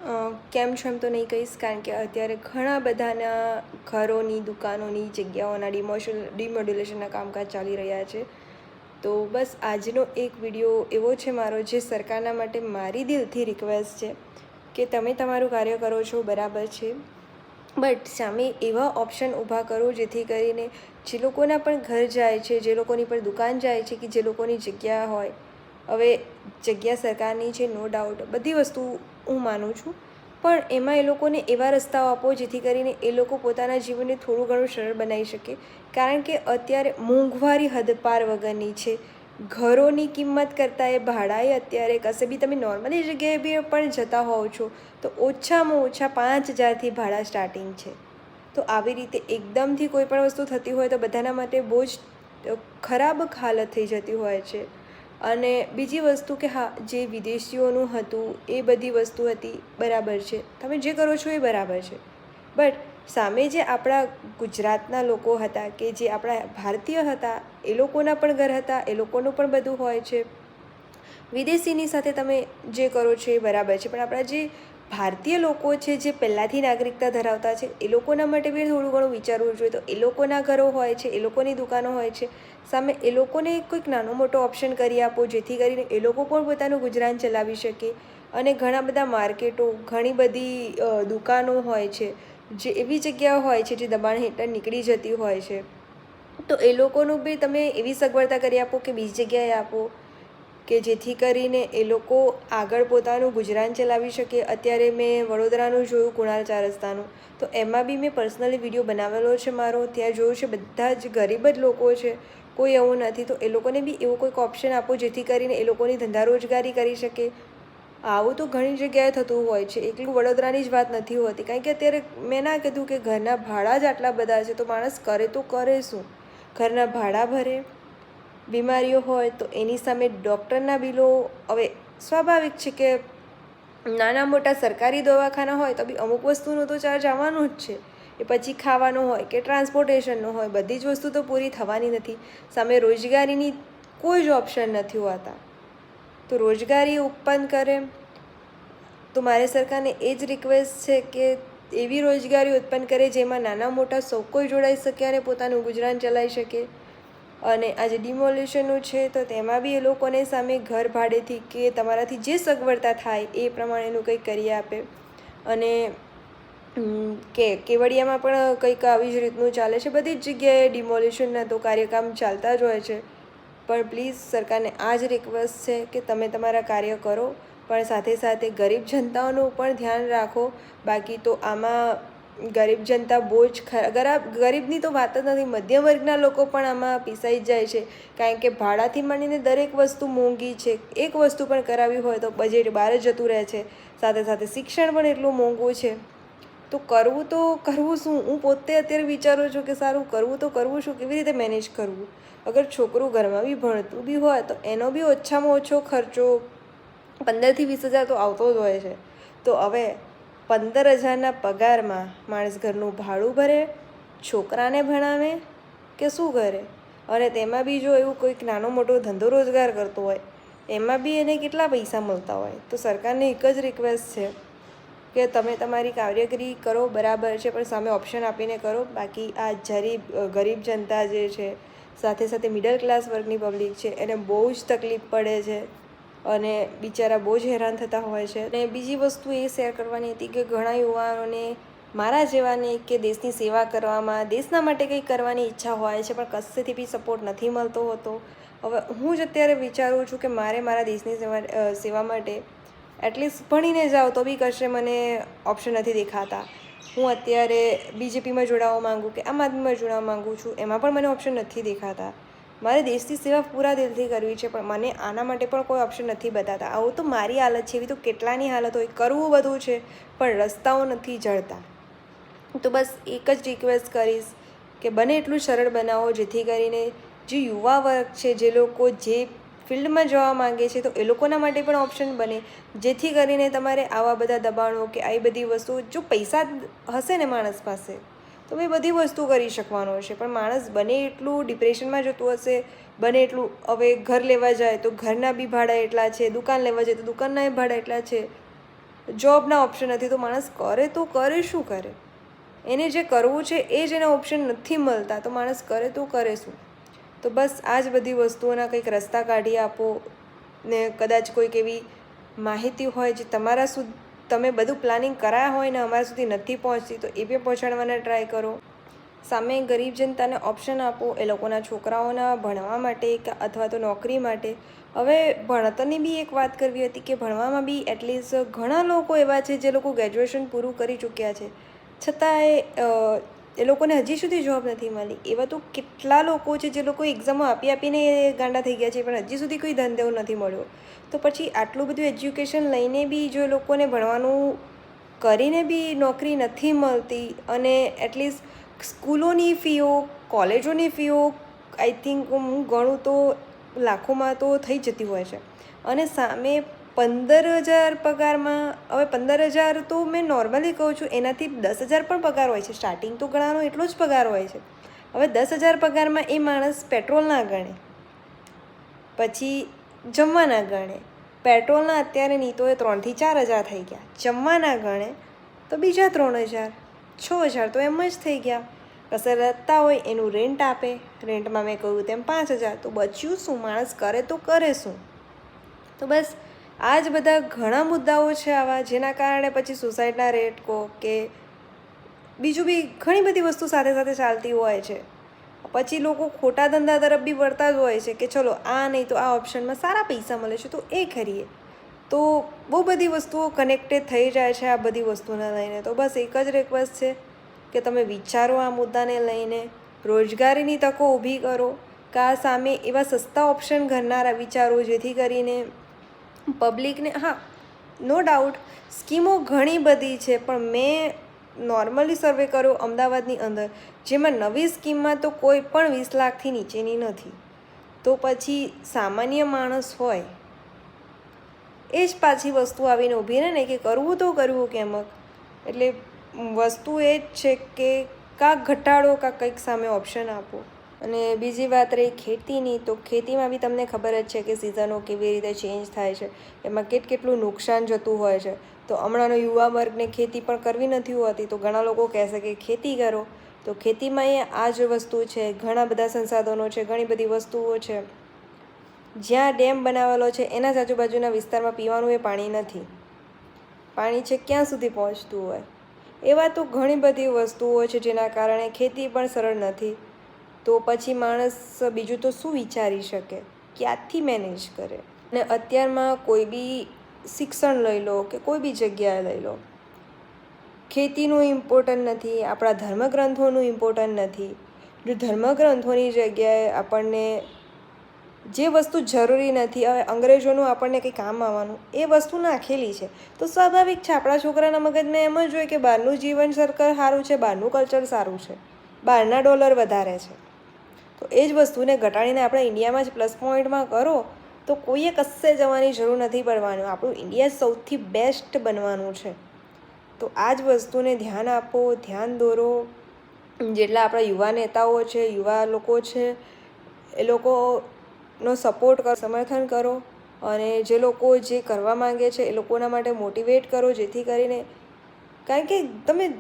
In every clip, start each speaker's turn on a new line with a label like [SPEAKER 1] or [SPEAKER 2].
[SPEAKER 1] કેમ છો એમ તો નહીં કહીશ, કારણ કે અત્યારે ઘણા બધાના ઘરોની દુકાનોની જગ્યાઓના ડિમોડ્યુલેશનના કામકાજ ચાલી રહ્યા છે. તો બસ આજનો એક વિડીયો એવો છે મારો, જે સરકારના માટે મારી દિલથી રિક્વેસ્ટ છે કે તમે તમારું કાર્ય કરો છો બરાબર છે, બટ સામે એવા ઓપ્શન ઊભા કરો જેથી કરીને જે લોકોના પણ ઘર જાય છે, જે લોકોની પણ દુકાન જાય છે, કે જે લોકોની જગ્યા હોય, હવે જગ્યા સરકારની છે, નો ડાઉટ, બધી વસ્તુ હું માનું છું, પણ એમાં એ લોકોને એવા રસ્તાઓ આપો જેથી કરીને એ લોકો પોતાના જીવનને થોડું ઘણું સરળ બનાવી શકે. કારણ કે અત્યારે મોંઘવારી હદપાર વગરની છે. ઘરોની કિંમત કરતાં એ ભાડાએ અત્યારે કશે બી તમે નોર્મલી જગ્યાએ બી પણ જતા હોવ છો તો ઓછામાં ઓછા 5,000થી ભાડા સ્ટાર્ટિંગ છે. તો આવી રીતે એકદમથી કોઈ પણ વસ્તુ થતી હોય તો બધાના માટે બહુ જ ખરાબ હાલત થઈ જતી હોય છે. અને બીજી વસ્તુ કે હા, જે વિદેશીઓનું હતું એ બધી વસ્તુ હતી બરાબર છે, તમે જે કરો છો એ બરાબર છે, બટ સામે જે આપણા ગુજરાતના લોકો હતા, કે જે આપણા ભારતીય હતા, એ લોકોના પણ ઘર હતા, એ લોકોનું પણ બધું હોય છે. વિદેશીની સાથે તમે જે કરો છો એ બરાબર છે, પણ આપણા જે ભારતીય લોકો છે, જે પહેલાંથી નાગરિકતા ધરાવતા છે, એ લોકોના માટે બી થોડું ઘણું વિચારવું જોઈએ. તો એ લોકોના ઘરો હોય છે, એ લોકોની દુકાનો હોય છે, સામે એ લોકોને કોઈક નાનો મોટો ઓપ્શન કરી આપો જેથી કરીને એ લોકો પણ પોતાનું ગુજરાન ચલાવી શકે. અને ઘણા બધા માર્કેટો, ઘણી બધી દુકાનો હોય છે, જે એવી જગ્યાઓ હોય છે જે દબાણ હેઠળ નીકળી જતી હોય છે, તો એ લોકોનું બી તમે એવી સગવડતા કરી આપો કે બીજી જગ્યાએ આપો કે જેથી કરીને એ લોકો આગળ પોતાનું ગુજરાન ચલાવી શકે. અત્યારે મેં વડોદરાનું જોયું, કુણાલ 4 રસ્તાનું, તો એમાં બી મેં પર્સનલી વિડીયો બનાવેલો છે મારો. ત્યાં જોયું છે બધા જ ગરીબ જ લોકો છે, કોઈ એવું નથી. તો એ લોકોને બી એવો કોઈક ઓપ્શન આપો જેથી કરીને એ લોકોની ધંધા રોજગારી કરી શકે. આવું તો ઘણી જગ્યાએ થતું હોય છે, એકલું વડોદરાની જ વાત નથી હોતી. કારણ કે અત્યારે મેં ના કીધું કે ઘરના ભાડા જ આટલા બધા છે, તો માણસ કરે તો કરે શું? ઘરના ભાડા ભરે, બીમારીઓ હોય તો એની સામે ડૉક્ટરના બિલો. હવે સ્વાભાવિક છે કે નાના મોટા સરકારી દવાખાના હોય તો બી અમુક વસ્તુનો તો ચાર્જ આવવાનો જ છે. એ પછી ખાવાનો હોય કે ટ્રાન્સપોર્ટેશનનો હોય, બધી જ વસ્તુ તો પૂરી થવાની નથી. સામે રોજગારીની કોઈ જ ઓપ્શન નથી હોતા. તો રોજગારી ઉત્પન્ન કરે, તો મારે સરકારને એ જ રિક્વેસ્ટ છે કે એવી રોજગારી ઉત્પન્ન કરે જેમાં નાના મોટા સૌ કોઈ જોડાઈ શકે અને પોતાનું ગુજરાન ચલાવી શકે. અને આજે ડિમોલિશનનું છે તો તેમાં બી એ લોકોને સામે ઘર ભાડેથી કે તમારાથી જે સગવડતા થાય એ પ્રમાણેનું કંઈક કરી આપે. અને કેવડિયામાં પણ કંઈક આવી જ રીતનું ચાલે છે. બધી જ જગ્યાએ ડિમોલિશનના તો કાર્યકામ ચાલતા જ હોય છે. પણ પ્લીઝ સરકારને આ જ રિક્વેસ્ટ છે કે તમે તમારા કાર્ય કરો, પણ સાથે સાથે ગરીબ જનતાઓનું પણ ધ્યાન રાખો. બાકી તો આમાં ગરીબ જનતા બહુ જ ગરીબની તો વાત જ નથી, મધ્યમ વર્ગના લોકો પણ આમાં પીસાઈ જ જાય છે. કારણ કે ભાડાથી માંડીને દરેક વસ્તુ મોંઘી છે. એક વસ્તુ પણ કરાવી હોય તો બજેટ બહાર જ જતું રહે છે. સાથે સાથે શિક્ષણ પણ એટલું મોંઘું છે. તો કરવું શું? હું પોતે અત્યારે વિચારું છું કે સારું કરવું શું, કેવી રીતે મેનેજ કરવું? અગર છોકરું ઘરમાં બી ભણતું બી હોય તો એનો બી ઓછામાં ઓછો ખર્ચો 15,000 થી 20,000 તો આવતો જ હોય છે. તો હવે 15,000ના પગારમાં માણસ ઘરનું ભાડું ભરે, છોકરાને ભણાવે કે શું કરે? અને તેમાં બી જો એવું કોઈક નાનો મોટો ધંધો રોજગાર કરતો હોય, એમાં બી એને કેટલા પૈસા મળતા હોય? તો સરકારને એક જ રિક્વેસ્ટ છે કે તમે તમારી કામગીરી કરો બરાબર છે, પણ સામે ઓપ્શન આપીને કરો. બાકી આ ગરીબ જનતા જે છે, સાથે સાથે મિડલ ક્લાસ વર્ગની પબ્લિક છે, એને બહુ જ તકલીફ પડે છે અને બિચારા બહુ જ હેરાન થતા હોય છે. અને બીજી વસ્તુ એ શેર કરવાની હતી કે ઘણા યુવાનોને મારા જેવાને કે દેશની સેવા કરવામાં, દેશના માટે કંઈક કરવાની ઈચ્છા હોય છે, પણ કશેથી બી સપોર્ટ નથી મળતો હોતો. હવે હું જ અત્યારે વિચારું છું કે મારે મારા દેશની સેવા માટે એટલીસ્ટ ભણીને જાઉં તો બી કશે મને ઓપ્શન નથી દેખાતા. હું અત્યારે બીજેપીમાં જોડાવા માગું કે આમ આદમીમાં જોડાવા માગું છું, એમાં પણ મને ઓપ્શન નથી દેખાતા. મારે દેશની સેવા પૂરા દિલથી કરવી છે, પણ મને આના માટે પણ કોઈ ઓપ્શન નથી બતાતા. આવું તો મારી હાલત છે, એવી તો કેટલાની હાલત હોય. કરવું બધું છે, પણ રસ્તાઓ નથી જળતા. તો બસ એક જ રિક્વેસ્ટ કરીશ કે બને એટલું સરળ બનાવો જેથી કરીને જે યુવા વર્ગ છે, જે લોકો જે ફિલ્ડમાં જવા માગે છે, તો એ લોકોના માટે પણ ઓપ્શન બને. જેથી કરીને તમારે આવા બધા દબાણો કે આવી બધી વસ્તુઓ, જો પૈસા હશે ને માણસ પાસે તો એ બધી વસ્તુ કરી શકવાનો હશે. પણ માણસ બને એટલું ડિપ્રેશનમાં જતું હશે, બને એટલું. હવે ઘર લેવા જાય તો ઘરના બી ભાડા એટલા છે, દુકાન લેવા જાય તો દુકાનના ભાડા એટલા છે. જોબના ઓપ્શન નથી, તો માણસ કરે તો કરે શું કરે? એને જે કરવું છે એ જ એના ઓપ્શન નથી મળતા, તો માણસ કરે તો કરે શું? તો બસ આ જ બધી વસ્તુઓના કંઈક રસ્તા કાઢી આપો ને કદાચ કોઈક એવી માહિતી હોય જે તમે બધું પ્લાનિંગ કરાયા હોય ને અમારા સુધી નથી પહોંચતી, તો એ બી પહોંચાડવાના ટ્રાય કરો. સામે ગરીબ જનતાને ઓપ્શન આપો એ લોકોના છોકરાઓના ભણવા માટે કે અથવા તો નોકરી માટે. હવે ભણતરની બી એક વાત કરવી હતી કે ભણવામાં બી એટલીસ્ટ ઘણા લોકો એવા છે જે લોકો ગ્રેજ્યુએશન પૂરું કરી ચૂક્યા છે, છતાંય એ લોકોને હજી સુધી જોબ નથી મળી. એવા તો કેટલા લોકો છે જે લોકો એક્ઝામો આપીને ગાંડા થઈ ગયા છે, પણ હજી સુધી કોઈ ધંધો નથી મળ્યો. તો પછી આટલું બધું એજ્યુકેશન લઈને બી જો લોકોને ભણવાનું કરીને બી નોકરી નથી મળતી, અને એટલીસ્ટ સ્કૂલોની ફીઓ, કોલેજોની ફીઓ આઈ થિંક હું ગણું તો લાખોમાં તો થઈ જતી હોય છે, અને સામે 15,000 પગારમાં, હવે 15,000 તો મેં નોર્મલી કહું છું, એનાથી 10,000 પણ પગાર હોય છે. સ્ટાર્ટિંગ તો ઘણાનો એટલો જ પગાર હોય છે. હવે 10,000 પગારમાં એ માણસ પેટ્રોલ ના ગણે, પછી જમવાના ગણે. પેટ્રોલના અત્યારે નહીં તો એ 3,000 થી 4,000 થઈ ગયા, જમવાના ગણે તો બીજા 3,000, 6,000 તો એમ જ થઈ ગયા. કશે રહેતા હોય એનું રેન્ટ આપે, રેન્ટમાં મેં કહ્યું તેમ 5,000, તો બચ્યું શું? માણસ કરે તો કરે શું? તો બસ આ જ બધા ઘણા મુદ્દાઓ છે આવા, જેના કારણે પછી સુસાઇડના રેટ કહો કે બીજું બી ઘણી બધી વસ્તુ સાથે સાથે ચાલતી હોય છે. પછી લોકો ખોટા ધંધા તરફ બી વળતા જ હોય છે કે ચલો આ નહીં તો આ ઓપ્શનમાં સારા પૈસા મળે છે તો એ કરીએ. તો બહુ બધી વસ્તુઓ કનેક્ટેડ થઈ જાય છે આ બધી વસ્તુને લઈને. તો બસ એક જ રિક્વેસ્ટ છે કે તમે વિચારો આ મુદ્દાને લઈને, રોજગારીની તકો ઊભી કરો, કે સામે એવા સસ્તા ઓપ્શન ઘરનારા વિચારો જેથી કરીને પબ્લિકને, હા નો ડાઉટ સ્કીમો ઘણી બધી છે, પણ મેં નોર્મલી સર્વે કર્યો અમદાવાદની અંદર, જેમાં નવી સ્કીમમાં તો કોઈ પણ 20 લાખથી નીચેની નથી. તો પછી સામાન્ય માણસ હોય એ જ પાછી વસ્તુ આવીને ઊભી રહે ને કે કરવું તો કરવું કેમ. એટલે વસ્તુ એ જ છે કે કાંક ઘટાડો કાંક કંઈક સામે ઓપ્શન આપો. અને બીજી વાત રહી ખેતીની, તો ખેતીમાં બી તમને ખબર જ છે કે સિઝનો કેવી રીતે ચેન્જ થાય છે, એમાં કેટલું નુકસાન જતું હોય છે. તો હમણાંનો યુવા વર્ગને ખેતી પણ કરવી નથી હોતી, તો ઘણા લોકો કહેશે કે ખેતી કરો. તો ખેતીમાં એ આ જ વસ્તુ છે, ઘણા બધા સંસાધનો છે, ઘણી બધી વસ્તુઓ છે. જ્યાં ડેમ બનાવેલો છે એના જ આજુબાજુના વિસ્તારમાં પીવાનું એ પાણી નથી, પાણી છે ક્યાં સુધી પહોંચતું હોય. એવા તો ઘણી બધી વસ્તુઓ છે જેના કારણે ખેતી પણ સરળ નથી. તો પછી માણસ બીજું તો શું વિચારી શકે, ક્યાંથી મેનેજ કરે? અને અત્યારમાં કોઈ બી શિક્ષણ લઈ લો કે કોઈ બી જગ્યાએ લઈ લો, ખેતીનું ઇમ્પોર્ટન્ટ નથી, આપણા ધર્મગ્રંથોનું ઇમ્પોર્ટન્ટ નથી. જો ધર્મગ્રંથોની જગ્યાએ આપણને જે વસ્તુ જરૂરી નથી, હવે અંગ્રેજોનું આપણને કંઈ કામ આવવાનું એ વસ્તુ નાખેલી છે, તો સ્વાભાવિક છે આપણા છોકરાના મગજમાં એમ જ હોય કે બહારનું જીવન સર્કલ સારું છે, બહારનું કલ્ચર સારું છે, બહારના ડોલર વધારે છે. તો એ જ વસ્તુને ઘટાડીને આપણે ઇન્ડિયામાં જ પ્લસ પોઈન્ટમાં કરો તો કોઈએ કશે જવાની જરૂર નથી પડવાનું. આપણું ઇન્ડિયા સૌથી બેસ્ટ બનવાનું છે. તો આ જ વસ્તુને ધ્યાન આપો, ધ્યાન દોરો. જેટલા આપણા યુવા નેતાઓ છે, યુવા લોકો છે, એ લોકોનો સપોર્ટ કરો, સમર્થન કરો, અને જે લોકો જે કરવા માંગે છે એ લોકોના માટે મોટિવેટ કરો, જેથી કરીને, કારણ કે તમે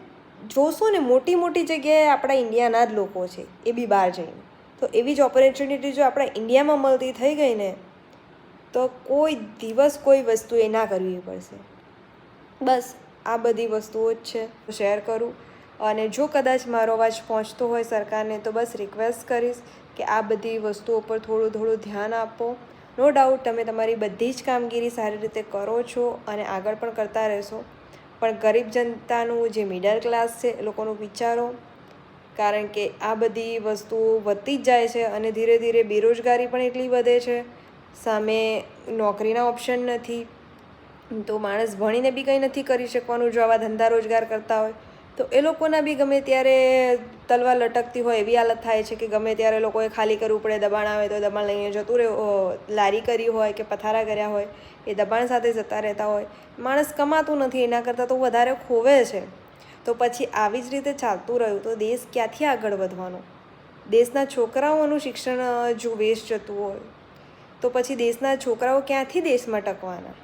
[SPEAKER 1] જોશો ને મોટી મોટી જગ્યાએ આપણા ઇન્ડિયાના જ લોકો છે એ બી બહાર જઈને. તો એવી જ ઓપોર્ચ્યુનિટી જો આપણા ઇન્ડિયામાં મળતી થઈ ગઈ ને, તો કોઈ દિવસ કોઈ વસ્તુ એ ના કરવી પડશે. બસ આ બધી વસ્તુઓ જ છે, શેર કરું. અને જો કદાચ મારો અવાજ પહોંચતો હોય સરકારને, તો બસ રિક્વેસ્ટ કરીશ કે આ બધી વસ્તુઓ પર થોડું ધ્યાન આપો. નો ડાઉટ તમે તમારી બધી જ કામગીરી સારી રીતે કરો છો અને આગળ પણ કરતા રહેશો, પણ ગરીબ જનતાનું જે મિડલ ક્લાસ છે એ લોકોનું વિચારો. કારણ કે આ બધી વસ્તુઓ વધતી જ જાય છે અને ધીરે ધીરે બેરોજગારી પણ એટલી વધે છે, સામે નોકરીના ઓપ્શન નથી, તો માણસ ભણીને બી કંઈ નથી કરી શકવાનું. જો આવા ધંધા રોજગાર કરતા હોય તો એ લોકોના બી ગમે ત્યારે તલવાર લટકતી હોય એવી હાલત થાય છે કે ગમે ત્યારે લોકોએ ખાલી કરવું પડે, દબાણ આવે તો દબાણ લઈને જતું રહે. લારી કરી હોય કે પથારા કર્યા હોય એ દબાણ સાથે જતા રહેતા હોય. માણસ કમાતું નથી, એના કરતાં તો વધારે ખોવે છે. તો પછી આવી જ રીતે ચાલતું રહ્યું તો દેશ ક્યાંથી આગળ વધવાનો? દેશના છોકરાઓનું શિક્ષણ જો વેસ્ટ જતું હોય તો પછી દેશના છોકરાઓ ક્યાંથી દેશમાં ટકવાના?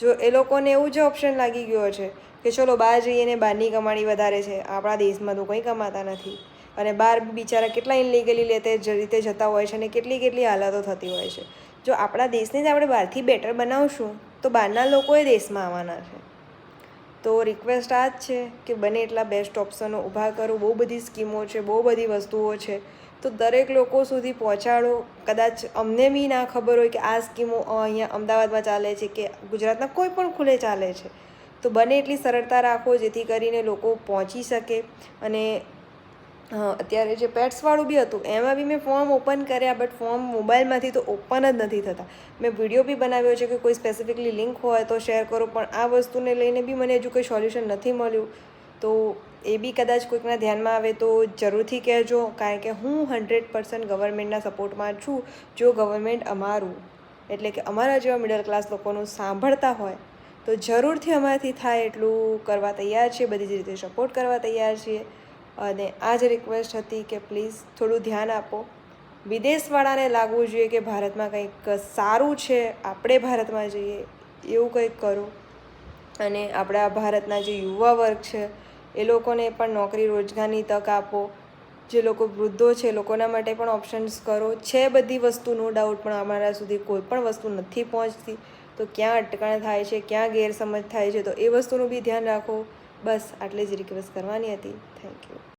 [SPEAKER 1] જો એ લોકોને એવું જ ઓપ્શન લાગી ગયો છે કે ચલો બહાર જઈએ ને બહારની કમાણી વધારે છે, આપણા દેશમાં તો કંઈ કમાતા નથી, અને બહાર બિચારા કેટલા ઇનલીગલી રીતે જતા હોય છે અને કેટલી હાલતો થતી હોય છે. જો આપણા દેશને જ આપણે બહારથી બેટર બનાવશું તો બહારના લોકો એ દેશમાં આવવાના છે. તો રિક્વેસ્ટ આ જ છે કે બને એટલા બેસ્ટ ઓપ્શનો ઊભા કરો. બહુ બધી સ્કીમો છે, બહુ બધી વસ્તુઓ છે, તો દરેક લોકો સુધી પહોંચાડો. કદાચ અમને બી ના ખબર હોય કે આ સ્કીમો અહીંયા અમદાવાદમાં ચાલે છે કે ગુજરાતના કોઈ પણ ખૂણે ચાલે છે, તો બને એટલી સરળતા રાખો જેથી કરીને લોકો પહોંચી શકે. અને અત્યારે જે પેટ્સવાળું બી હતું એમાં બી મેં ફોર્મ ઓપન કર્યા, બટ ફોર્મ મોબાઈલમાંથી તો ઓપન જ નથી થતા. મેં વિડીયો બી બનાવ્યો છે કે કોઈ સ્પેસિફિકલી લિંક હોય તો શેર કરો, પણ આ વસ્તુને લઈને બી મને હજુ કોઈ સોલ્યુશન નથી મળ્યું. તો એ બી કદાચ કોઈકના ધ્યાનમાં આવે તો જરૂરથી કહેજો, કારણ કે હું 100% ગવર્મેન્ટના સપોર્ટમાં છું. જો ગવર્મેન્ટ અમારું એટલે કે અમારા જેવા મિડલ ક્લાસ લોકોનું સાંભળતા હોય તો જરૂરથી અમારાથી થાય એટલું કરવા તૈયાર છીએ, બધી જ રીતે સપોર્ટ કરવા તૈયાર છીએ. અને આ જ રિક્વેસ્ટ હતી કે પ્લીઝ થોડું ધ્યાન આપો. વિદેશવાળાને લાગવું જોઈએ કે ભારતમાં કંઈક સારું છે, આપણે ભારતમાં જઈએ એવું કંઈક કરો. અને આપણા ભારતના જે યુવા વર્ગ છે એ લોકોને પણ નોકરી રોજગારની તક આપો. જે લોકો વૃદ્ધો છે એ લોકોના માટે પણ ઓપ્શન્સ કરો. છે બધી વસ્તુ નો ડાઉટ, પણ અમારા સુધી કોઈ પણ વસ્તુ નથી પહોંચતી, તો ક્યાં અટકણ થાય છે, ક્યાં ગેરસમજ થાય છે, તો એ વસ્તુનું બી ધ્યાન રાખો. બસ આટલી જ રિક્વેસ્ટ કરવાની હતી. Thank you.